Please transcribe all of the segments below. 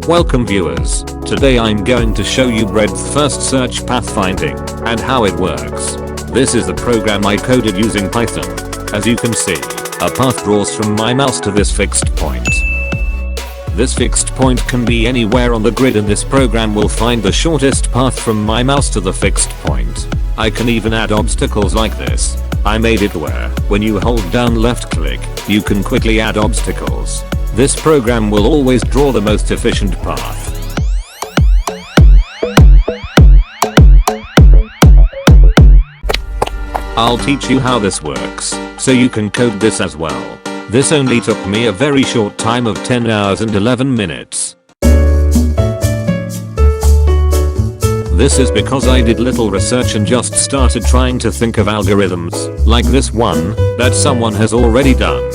Welcome viewers, today I'm going to show you breadth first search pathfinding, and how it works. This is the program I coded using Python. As you can see, a path draws from my mouse to this fixed point. This fixed point can be anywhere on the grid and this program will find the shortest path from my mouse to the fixed point. I can even add obstacles like this. I made it where, when you hold down left click, you can quickly add obstacles. This program will always draw the most efficient path. I'll teach you how this works, so you can code this as well. This only took me a very short time of 10 hours and 11 minutes. This is because I did little research and just started trying to think of algorithms, like this one, that someone has already done.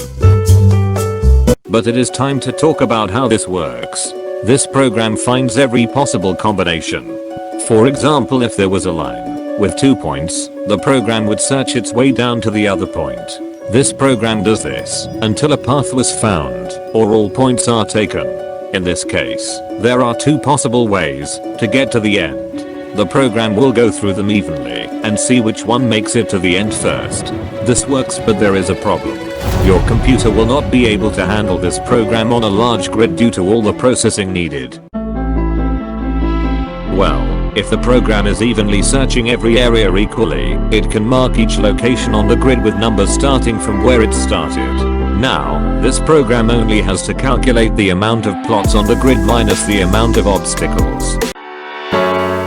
But it is time to talk about how this works. This program finds every possible combination. For example, if there was a line with 2 points, the program would search its way down to the other point. This program does this until a path was found, or all points are taken. In this case, there are 2 possible ways to get to the end. The program will go through them evenly and see which one makes it to the end first. This works, but there is a problem. Your computer will not be able to handle this program on a large grid due to all the processing needed. Well, if the program is evenly searching every area equally, it can mark each location on the grid with numbers starting from where it started. Now, this program only has to calculate the amount of plots on the grid minus the amount of obstacles.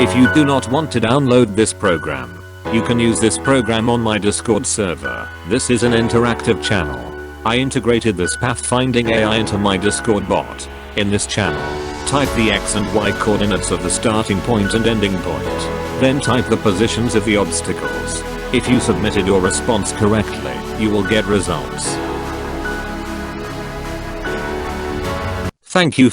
If you do not want to download this program, you can use this program on my Discord server. This is an interactive channel. I integrated this pathfinding AI into my Discord bot. In this channel, type the X and Y coordinates of the starting point and ending point. Then type the positions of the obstacles. If you submitted your response correctly, you will get results. Thank you.